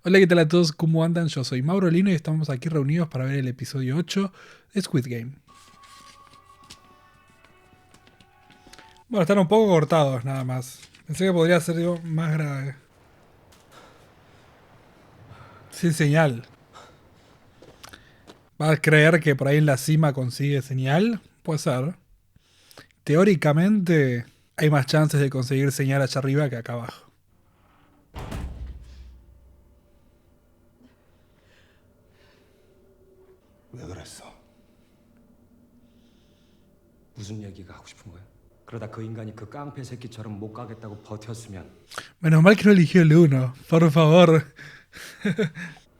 Hola, ¿qué tal a todos? ¿Cómo andan? Yo soy Mauro Lino y estamos aquí reunidos para ver el episodio 8 de Squid Game. Bueno, están un poco cortados nada más. Pensé que podría ser algo más grave. Sin señal. ¿Vas a creer que por ahí en la cima consigue señal? Puede ser. Teóricamente hay más chances de conseguir señal allá arriba que acá abajo. 왜 그랬어? 무슨 얘기가 하고 싶은 거야? 그러다 그 인간이 그 깡패 새끼처럼 못 가겠다고 버텼으면 Menos mal que no eligió el uno. Por favor.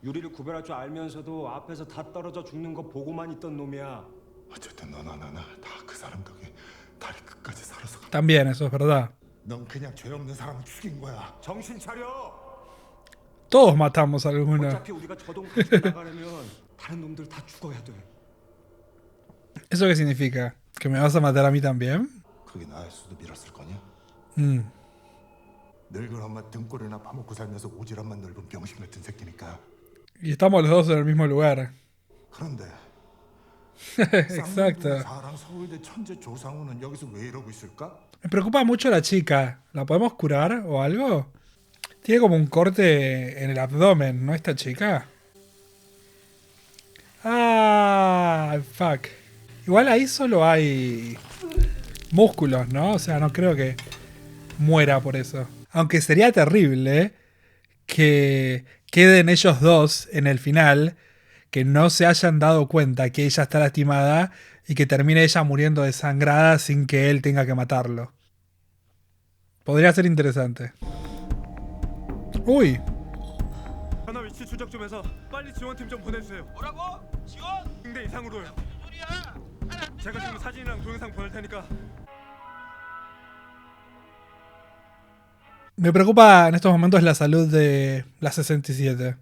유리를 구별할 줄 알면서도 앞에서 다 떨어져 죽는 거 보고만 있던 놈이야. 어쨌든 너나 나나 다 그 사람 덕에 다리 끝까지 살아서 가. También, eso es verdad. 넌 그냥 죄 없는 사람을 죽인 거야. 정신 차려. Todos matamos a alguno. 어차피 우리가 저 돈 가지고 나가려면 다른 놈들 다 죽어야 돼. ¿Eso qué significa? ¿Que me vas a matar a mí también? 그게 나일 수도 밀었을 거냐? Mm. 늙은 엄마 등골이나 파먹고 살면서 오지랖만 넓은 병신 같은 새끼니까. Y estamos los dos en el mismo lugar. 그런데 Exacto. 사랑 서울대 천재 조상우는 여기서 왜 이러고 있을까? Me preocupa mucho la chica. ¿La podemos curar o algo? Tiene como un corte en el abdomen, ¿no? Esta chica. Ah, fuck. Igual ahí solo hay músculos, ¿no? O sea, no creo que muera por eso. Aunque sería terrible que queden ellos dos en el final, que no se hayan dado cuenta que ella está lastimada y que termine ella muriendo desangrada sin que él tenga que matarlo. Podría ser interesante. Uy, 하나 위치 추적 좀 해서 빨리 지원팀 좀 보내주세요. 뭐라고? 지원? 응대 이상으로요. 무슨 소리야? 제가 지금 사진이랑 동영상 보낼 테니까. me preocupa en estos momentos la salud de la 67.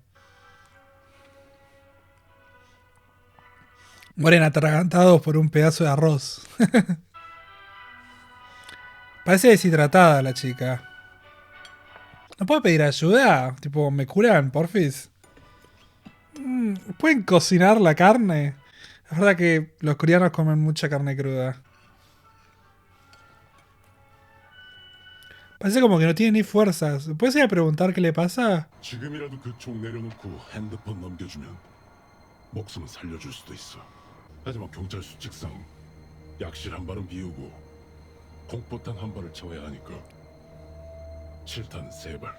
Mueren atragantados por un pedazo de arroz. Parece deshidratada la chica. ¿No puedo pedir ayuda? Tipo, ¿me curan, porfis? ¿Pueden cocinar la carne? Es verdad que los coreanos comen mucha carne cruda. Parece como que no tiene ni fuerzas. ¿Puedes ir a preguntar qué le pasa? 지금이라도 그 총 내려놓고 핸드폰 넘겨주면 목숨은 살려줄 수도 있어. 하지만 경찰 수칙상 약실 한 발은 비우고 공포탄 한 발을 채워야 하니까 실탄 세 발.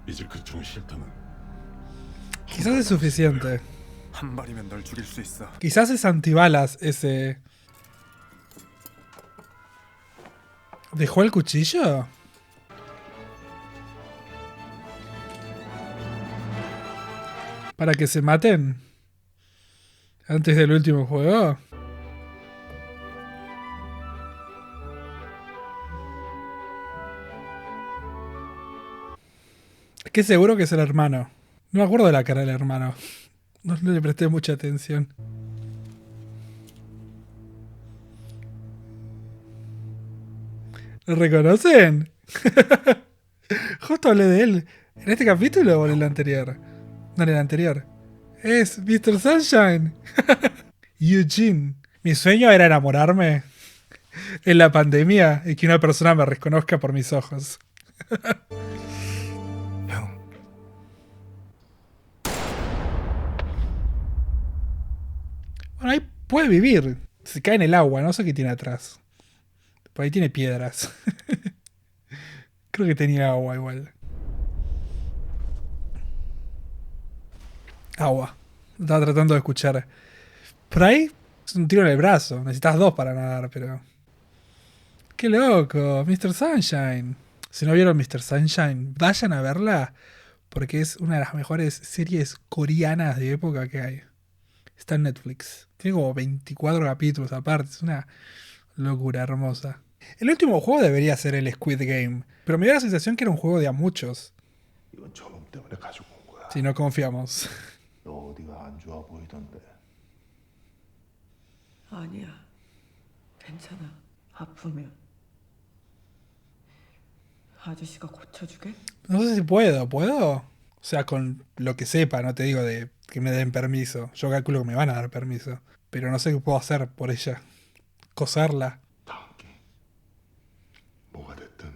이제 그 총의 실탄은 Quizás es suficiente. 한 발이면 널 죽일 수 있어. Quizás es antibalas ese... ¿Dejó el cuchillo? ¿Para que se maten? ¿Antes del último juego? Es que seguro que es el hermano. No me acuerdo de la cara del hermano. No le presté mucha atención. ¿Lo reconocen? Justo hablé de él. ¿En este capítulo o en el anterior? No, en el anterior. Es Mr. Sunshine. Eugene. Mi sueño era enamorarme en la pandemia y que una persona me reconozca por mis ojos. 형, Bueno, ahí puede vivir. Se cae en el agua, no sé qué tiene atrás. Por ahí tiene piedras. Creo que tenía agua igual. Agua. Estaba tratando de escuchar. Por ahí es un tiro en el brazo. Necesitas dos para nadar, pero... ¡Qué loco! Mr. Sunshine. Si no vieron Mr. Sunshine, vayan a verla. Porque es una de las mejores series coreanas de época que hay. Está en Netflix. Tiene como 24 capítulos aparte. Es una locura hermosa. El último juego debería ser el Squid Game. Pero me dio la sensación que era un juego de a muchos. 이건 저놈 때문에 가지고 온 거야. Si no confiamos. 너 어디가 안 좋아 보이던데. 아니야. 괜찮아. 아프면. 아저씨가 고쳐주게? No sé si puedo. ¿Puedo? sea, con lo que sepa, no te digo de que me den permiso. Yo calculo que me van a dar permiso. Pero no sé qué puedo hacer por ella. Coserla. 다 함께 뭐가 됐든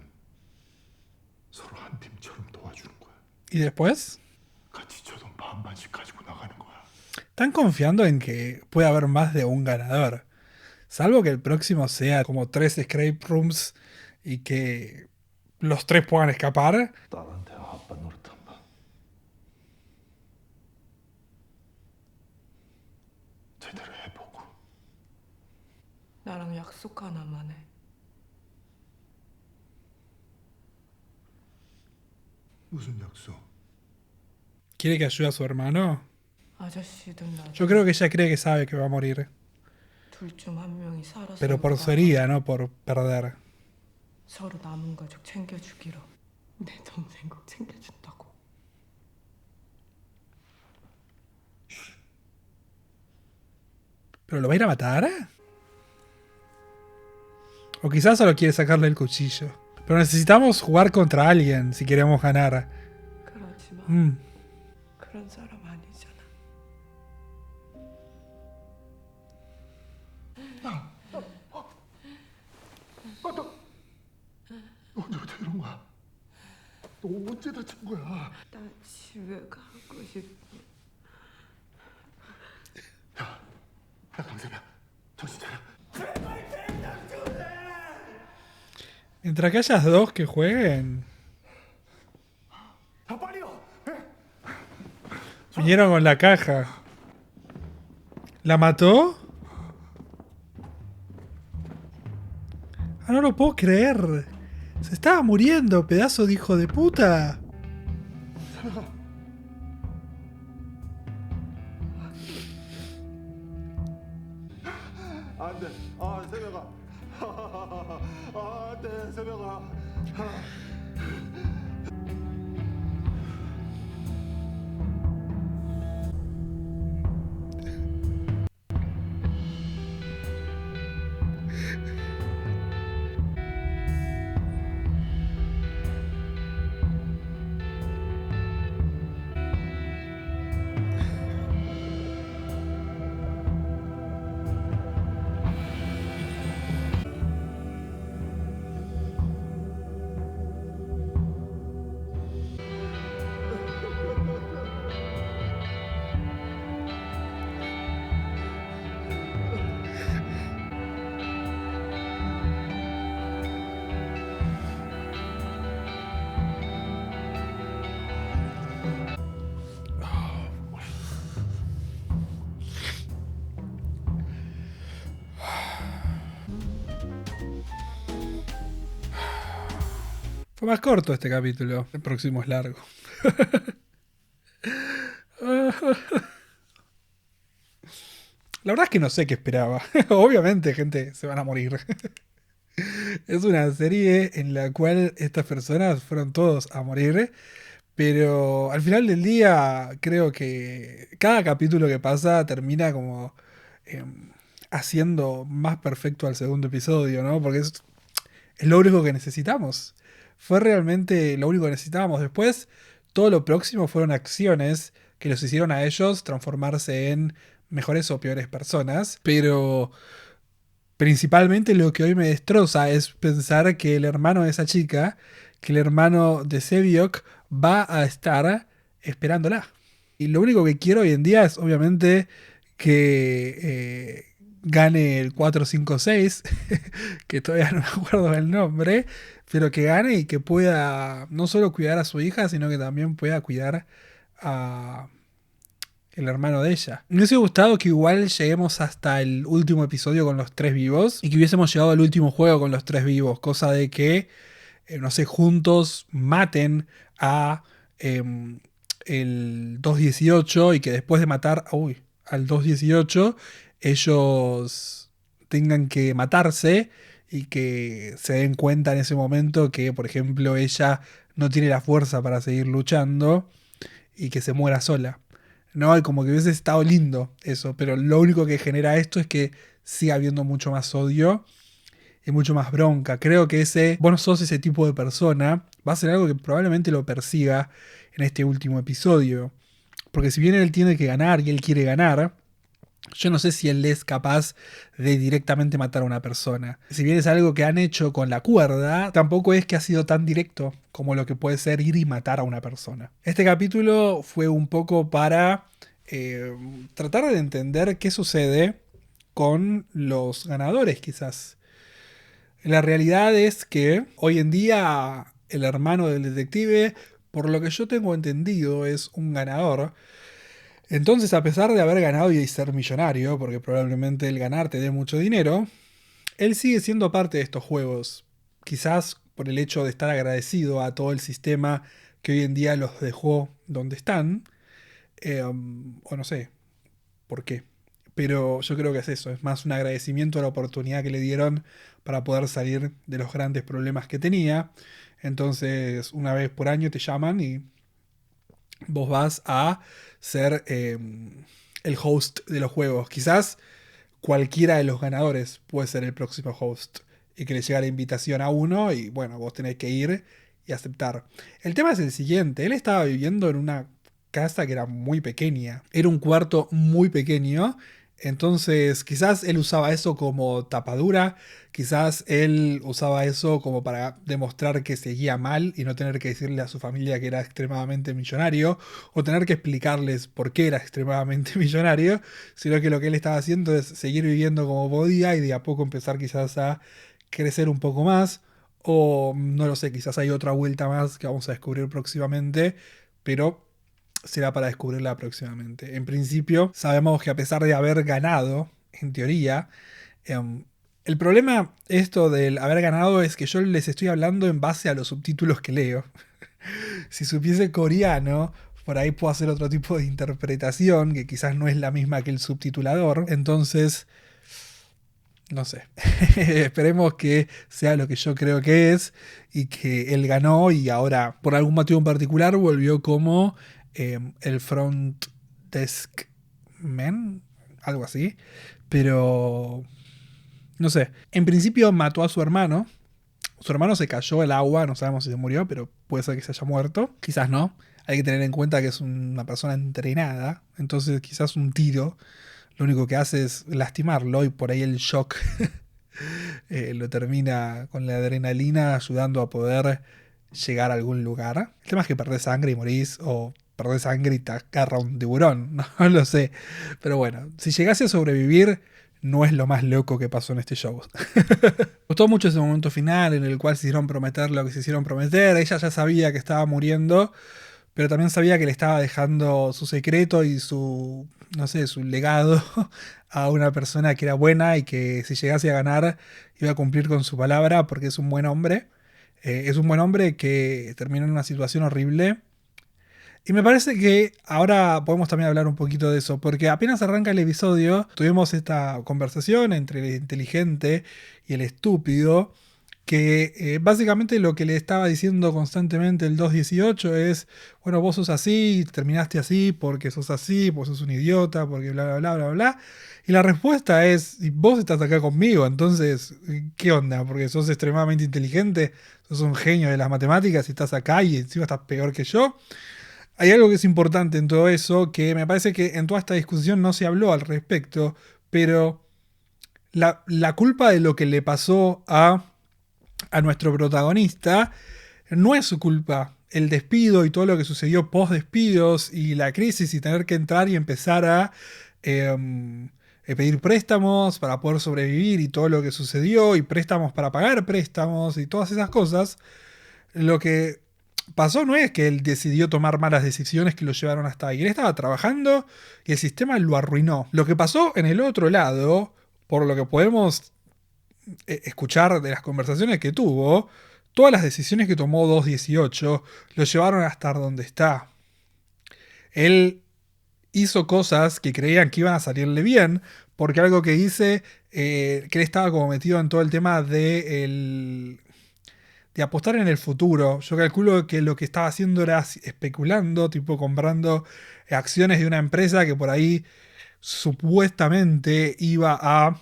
서로 한 팀처럼 도와주는 거야. ¿Y después? 같이 저돈 반반씩 가지고 나가는 거야. Están confiando en que puede haber más de un ganador. Salvo que el próximo sea como 3 escape rooms y que los 3 puedan escapar. 딸한테 아빠 노릇 한 번. 제대로 해보고. 나랑 약속 하나만 해. 무슨 약속? ¿Quiere que ayude a su hermano? 아저씨든 나든 Yo creo que ella cree que sabe que va a morir. 둘 중 한 명이 살아서 Pero por su herida, no por perder. 서로 남은 가족 챙겨주기로. 내 동생 꼭 챙겨준다고. ¿Pero lo va a ir a matar? O quizás solo quiere sacarle el cuchillo. Pero necesitamos jugar contra alguien si queremos ganar. 그러지 마. 그런 사람 아니잖아. 너 언제부터 이런 거야? 너 언제 다친 거야? 나 집에 가고 싶어. 야 강세야, 정신 차려. Mientras que hayas dos que jueguen. 다 빨리요. Vinieron con la caja. ¿La mató? Ah, no lo puedo creer. Se estaba muriendo, pedazo de hijo de puta. 안돼, 세명아. 안돼, 세명아. Fue más corto este capítulo. El próximo es largo. La verdad es que no sé qué esperaba. Obviamente, gente, se van a morir. Es una serie en la cual estas personas fueron todos a morir. Pero al final del día, creo que cada capítulo que pasa termina como haciendo más perfecto al segundo episodio, ¿no? Porque es lo único que necesitamos. Fue realmente lo único que necesitábamos. Después, todo lo próximo fueron acciones que los hicieron a ellos transformarse en mejores o peores personas. Pero principalmente lo que hoy me destroza es pensar que el hermano de esa chica, que el hermano de Seviok, va a estar esperándola. Y lo único que quiero hoy en día es obviamente que gane el 456, que todavía no me acuerdo el nombre, pero que gane y que pueda no solo cuidar a su hija, sino que también pueda cuidar a el hermano de ella. Me hubiese gustado que igual lleguemos hasta el último episodio con los 3 vivos y que hubiésemos llegado al último juego con los 3 vivos, cosa de que, no sé, juntos maten a el 218 y que después de matar al 218 ellos tengan que matarse y que se den cuenta en ese momento que, por ejemplo, ella no tiene la fuerza para seguir luchando y que se muera sola, ¿no? Y como que hubiese estado lindo eso, pero lo único que genera esto es que siga habiendo mucho más odio y mucho más bronca. Creo que vos no sos ese tipo de persona, va a ser algo que probablemente lo persiga en este último episodio. Porque si bien él tiene que ganar y él quiere ganar, yo no sé si él es capaz de directamente matar a una persona. Si bien es algo que han hecho con la cuerda, tampoco es que ha sido tan directo como lo que puede ser ir y matar a una persona. Este capítulo fue un poco para tratar de entender qué sucede con los ganadores, quizás. La realidad es que hoy en día el hermano del detective, por lo que yo tengo entendido, es un ganador. Entonces, a pesar de haber ganado y ser millonario, porque probablemente el ganar te dé mucho dinero, él sigue siendo parte de estos juegos. Quizás por el hecho de estar agradecido a todo el sistema que hoy en día los dejó donde están. O no sé por qué. Pero yo creo que es eso. Es más un agradecimiento a la oportunidad que le dieron para poder salir de los grandes problemas que tenía. Entonces, una vez por año te llaman y vos vas a ser el host de los juegos. Quizás cualquiera de los ganadores puede ser el próximo host y que le llega la invitación a uno y bueno, vos tenés que ir y aceptar. El tema es el siguiente, él estaba viviendo en una casa que era muy pequeña, era un cuarto muy pequeño. Entonces quizás él usaba eso como tapadura, quizás él usaba eso como para demostrar que seguía mal y no tener que decirle a su familia que era extremadamente millonario o tener que explicarles por qué era extremadamente millonario, sino que lo que él estaba haciendo es seguir viviendo como podía y de a poco empezar quizás a crecer un poco más o no lo sé, quizás hay otra vuelta más que vamos a descubrir próximamente, pero será para descubrirla próximamente. En principio, sabemos que a pesar de haber ganado, en teoría, el problema esto del haber ganado es que yo les estoy hablando en base a los subtítulos que leo. Si supiese coreano, por ahí puedo hacer otro tipo de interpretación, que quizás no es la misma que el subtitulador. Entonces, no sé. Esperemos que sea lo que yo creo que es y que él ganó y ahora, por algún motivo en particular, volvió como el front desk man, algo así, pero no sé, en principio mató a su hermano se cayó al agua, no sabemos si se murió, pero puede ser que se haya muerto, quizás no, hay que tener en cuenta que es una persona entrenada, entonces quizás un tiro lo único que hace es lastimarlo y por ahí el shock lo termina con la adrenalina ayudando a poder llegar a algún lugar. El tema es que perdés sangre y morís o perdés sangre y te agarra un tiburón, no lo sé. Pero bueno, si llegase a sobrevivir, no es lo más loco que pasó en este show. Me gustó mucho ese momento final en el cual se hicieron prometer lo que se hicieron prometer. Ella ya sabía que estaba muriendo, pero también sabía que le estaba dejando su secreto y su, no sé, su legado a una persona que era buena y que si llegase a ganar iba a cumplir con su palabra porque es un buen hombre. Es un buen hombre que terminó en una situación horrible. Y me parece que ahora podemos también hablar un poquito de eso, porque apenas arranca el episodio, tuvimos esta conversación entre el inteligente y el estúpido, que básicamente lo que le estaba diciendo constantemente el 218 es, bueno, vos sos así, terminaste así, porque sos así, vos sos un idiota, porque bla, bla, bla, bla, bla. Y la respuesta es, vos estás acá conmigo, entonces, ¿qué onda? Porque sos extremadamente inteligente, sos un genio de las matemáticas y estás acá y encima estás peor que yo. Hay algo que es importante en todo eso, que me parece que en toda esta discusión no se habló al respecto, pero la culpa de lo que le pasó a nuestro protagonista no es su culpa. El despido y todo lo que sucedió post despidos y la crisis y tener que entrar y empezar a pedir préstamos para poder sobrevivir y todo lo que sucedió y préstamos para pagar préstamos y todas esas cosas, lo que pasó no es que él decidió tomar malas decisiones que lo llevaron hasta ahí. Él estaba trabajando y el sistema lo arruinó. Lo que pasó en el otro lado, por lo que podemos escuchar de las conversaciones que tuvo, todas las decisiones que tomó 218 lo llevaron a estar donde está. Él hizo cosas que creían que iban a salirle bien, porque algo que dice, que él estaba como metido en todo el tema de apostar en el futuro. Yo calculo que lo que estaba haciendo era especulando, tipo comprando acciones de una empresa que por ahí supuestamente iba a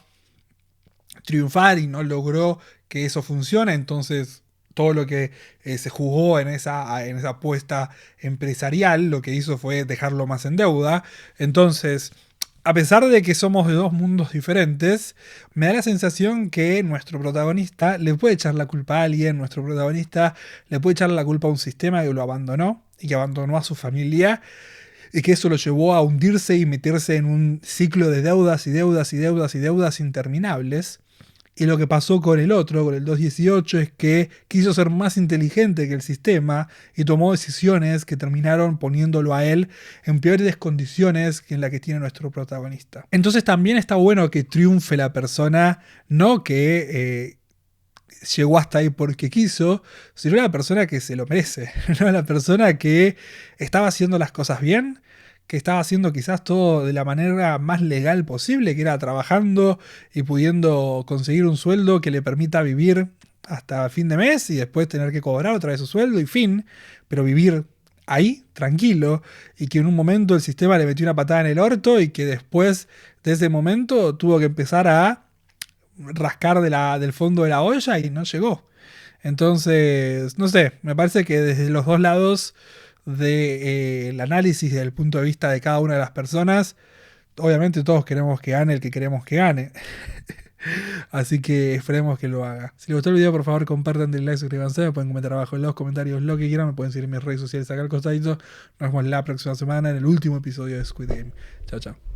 triunfar y no logró que eso funcione, entonces todo lo que se jugó en esa apuesta empresarial, lo que hizo fue dejarlo más en deuda. Entonces, a pesar de que somos de dos mundos diferentes, me da la sensación que nuestro protagonista le puede echar la culpa a alguien, nuestro protagonista le puede echar la culpa a un sistema que lo abandonó y que abandonó a su familia, y que eso lo llevó a hundirse y meterse en un ciclo de deudas y deudas y deudas y deudas interminables. Y lo que pasó con el otro, con el 218, es que quiso ser más inteligente que el sistema y tomó decisiones que terminaron poniéndolo a él en peores condiciones que en la que tiene nuestro protagonista. Entonces también está bueno que triunfe la persona, no que llegó hasta ahí porque quiso, sino la persona que se lo merece, ¿no? La persona que estaba haciendo las cosas bien, que estaba haciendo quizás todo de la manera más legal posible, que era trabajando y pudiendo conseguir un sueldo que le permita vivir hasta fin de mes y después tener que cobrar otra vez su sueldo y fin, pero vivir ahí, tranquilo, y que en un momento el sistema le metió una patada en el orto y que después de ese momento tuvo que empezar a rascar del fondo de la olla y no llegó. Entonces, no sé, me parece que desde los dos lados del análisis desde el punto de vista de cada una de las personas, obviamente todos queremos que gane el que queremos que gane. Así que esperemos que lo haga. Si les gustó el video, por favor compartan, denle like, suscríbanse, me pueden comentar abajo en los comentarios lo que quieran, me pueden seguir en mis redes sociales acá al costadito. Nos vemos la próxima semana en el último episodio de Squid Game. Chao, chao.